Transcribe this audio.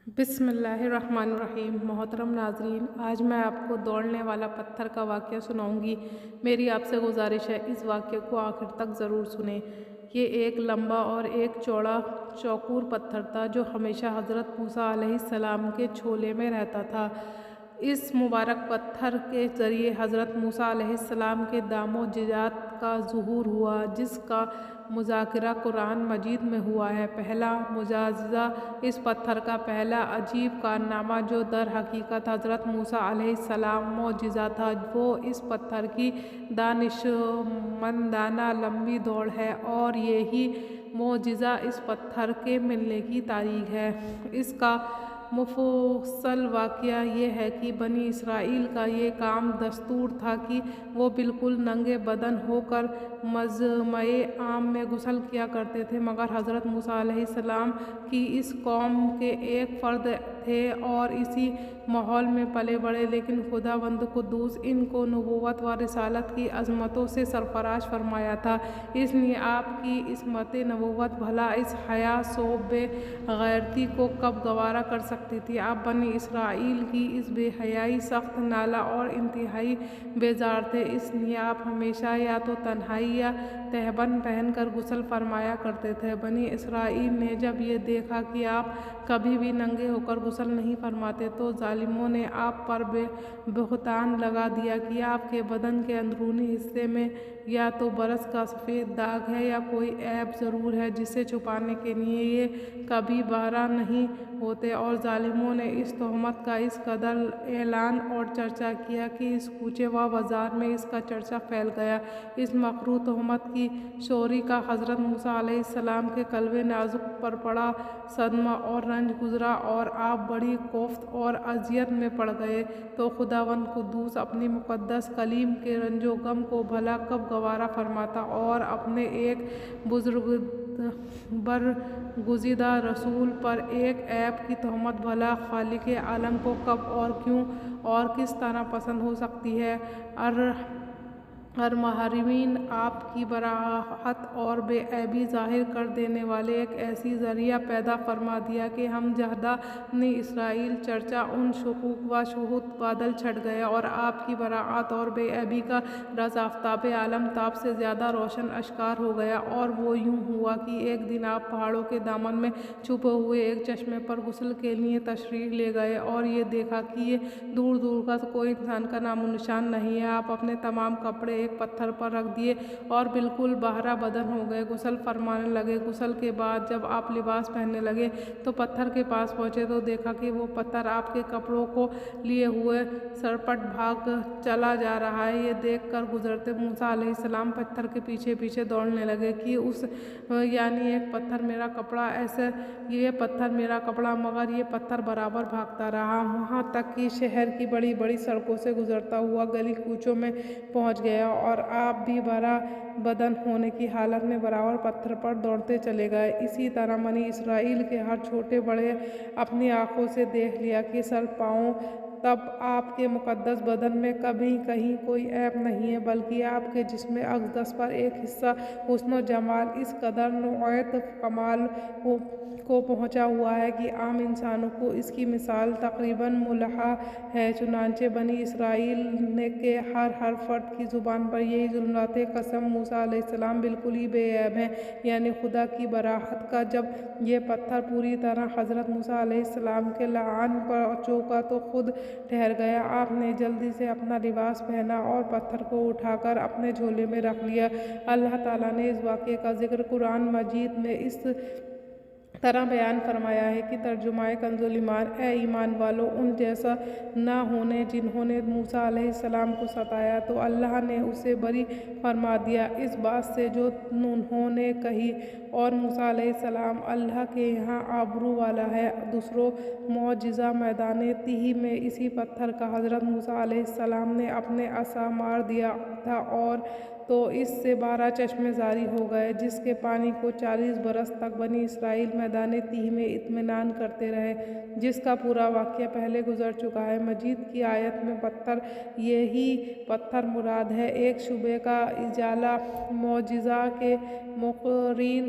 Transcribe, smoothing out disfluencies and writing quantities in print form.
بسم اللہ الرحمن الرحیم۔ محترم ناظرین، آج میں آپ کو دوڑنے والا پتھر کا واقعہ سناؤں گی۔ میری آپ سے گزارش ہے اس واقعے کو آخر تک ضرور سنیں۔ یہ ایک لمبا اور ایک چوڑا چوکور پتھر تھا جو ہمیشہ حضرت موسیٰ علیہ السلام کے جھولے میں رہتا تھا۔ اس مبارک پتھر کے ذریعے حضرت موسیٰ علیہ السلام کے معجزات کا ظہور ہوا، جس کا مذاکرہ قرآن مجید میں ہوا ہے۔ پہلا معجزہ، اس پتھر کا پہلا عجیب کارنامہ جو در حقیقت حضرت موسیٰ علیہ السلام معجزہ تھا، وہ اس پتھر کی دانشمندانہ لمبی دوڑ ہے، اور یہی معجزہ اس پتھر کے ملنے کی تاریخ ہے۔ اس کا مفصل واقعہ یہ ہے کہ بنی اسرائیل کا یہ کام دستور تھا کہ وہ بالکل ننگے بدن ہو کر مجمع عام میں غسل کیا کرتے تھے، مگر حضرت موسیٰ علیہ السلام کی اس قوم کے ایک فرد تھے اور اسی ماحول میں پلے بڑھے، لیکن خداوند قدوس ان کو نبوت و رسالت کی عظمتوں سے سرفراز فرمایا تھا۔ اس لیے آپ کی عصمت نبوت بھلا اس حیا سوب بے غیرتی کو کب گوارا کر سکتی تھی؟ آپ بنی اسرائیل کی اس بے حیائی، سخت نالہ اور انتہائی بیزار تھے، اس لیے آپ ہمیشہ یا تو تنہائی یا تہبند پہن کر غسل فرمایا کرتے تھے۔ بنی اسرائیل نے جب یہ دیکھا کہ آپ کبھی بھی ننگے ہو کر غسل نہیں فرماتے تو ظالموں نے آپ پر بہتان لگا دیا کہ آپ کے بدن کے اندرونی حصے میں یا تو برس کا سفید داغ ہے یا کوئی عیب ضرور ہے جسے چھپانے کے لیے یہ کبھی بہرا نہیں ہوتے، اور ظالموں نے اس تہمت کا اس قدر اعلان اور چرچا کیا کہ اس کوچے و بازار میں اس کا چرچا پھیل گیا۔ اس مکروہ تہمت کی چوری کا حضرت موسیٰ علیہ السلام کے قلب نازک پر بڑا صدمہ اور رنج گزرا، اور آپ بڑی کوفت اور اذیت میں پڑ گئے۔ تو خداوند قدوس اپنی مقدس کلیم کے رنج و غم کو بھلا کب گوارا فرماتا، اور اپنے ایک برگزیدہ رسول پر ایک عیب کی تہمت بھلا خالق عالم کو کب اور کیوں اور کس طرح پسند ہو سکتی ہے؟ ارحمین آپ کی براعت اور بے عیبی ظاہر کر دینے والے ایک ایسی ذریعہ پیدا فرما دیا کہ ہم جہدہ بنی اسرائیل چرچا ان شکوک و شبہات بادل چھٹ گیا، اور آپ کی براعت اور بے عیبی کا راز آفتاب عالم تاب سے زیادہ روشن آشکار ہو گیا۔ اور وہ یوں ہوا کہ ایک دن آپ پہاڑوں کے دامن میں چھپے ہوئے ایک چشمے پر غسل کے لیے تشریف لے گئے، اور یہ دیکھا کہ یہ دور دور کا کوئی انسان کا نام و نشان نہیں ہے۔ آپ اپنے تمام کپڑے ایک پتھر پر رکھ دیے اور بالکل بہرا بدن ہو گئے، غسل فرمانے لگے۔ غسل کے بعد جب آپ لباس پہننے لگے تو پتھر کے پاس پہنچے تو دیکھا کہ وہ پتھر آپ کے کپڑوں کو لیے ہوئے سرپٹ بھاگ چلا جا رہا ہے۔ یہ دیکھ کر حضرت موسیٰ علیہ السلام پتھر کے پیچھے پیچھے دوڑنے لگے کہ یعنی ایک پتھر میرا کپڑا، ایسے یہ پتھر میرا کپڑا، مگر یہ پتھر برابر بھاگتا رہا، وہاں تک کہ شہر کی بڑی بڑی سڑکوں سے گزرتا ہوا گلی کوچوں میں پہنچ گیا، اور آپ بھی بھرا بدن ہونے کی حالت میں برابر پتھر پر دوڑتے چلے گئے۔ اسی طرح بنی اسرائیل کے ہر چھوٹے بڑے اپنی آنکھوں سے دیکھ لیا کہ سر پاؤں تب آپ کے مقدس بدن میں کبھی کہیں کوئی عیب نہیں ہے، بلکہ آپ کے جسم اقدس پر ایک حصہ حسن و جمال اس قدر نعوت کمال کو پہنچا ہوا ہے کہ عام انسانوں کو اس کی مثال تقریباً ملحق ہے۔ چنانچہ بنی اسرائیل کے ہر فرد کی زبان پر یہی جملہ تھے: قسم موسیٰ علیہ السلام بالکل ہی بے عیب ہیں، یعنی خدا کی براعت کا۔ جب یہ پتھر پوری طرح حضرت موسیٰ علیہ السلام کے لعان پر چوکا تو خود ٹھہر گیا۔ آپ نے جلدی سے اپنا لباس پہنا اور پتھر کو اٹھا کر اپنے جھولے میں رکھ لیا۔ اللہ تعالیٰ نے اس واقعے کا ذکر قرآن مجید میں اس طرح بیان فرمایا ہے کہ ترجمہ کنز ایمان: اے ایمان والو، ان جیسا نہ ہونے جنہوں نے موسیٰ علیہ السلام کو ستایا تو اللہ نے اسے بری فرما دیا اس بات سے جو انہوں نے کہی، اور موسیٰ علیہ السلام اللہ کے یہاں آبرو والا ہے۔ دوسرا معجزہ میدان تیہ میں اسی پتھر کا حضرت موسیٰ علیہ السلام نے اپنے عصا مار دیا تھا، اور تو اس سے 12 چشمے جاری ہو گئے، جس کے پانی کو 40 برس تک بنی اسرائیل میدان تیہ میں اطمینان کرتے رہے، جس کا پورا واقعہ پہلے گزر چکا ہے۔ مجید کی آیت میں پتھر، یہی پتھر مراد ہے، ایک شبہ کا ازالہ معجزہ کے مقررین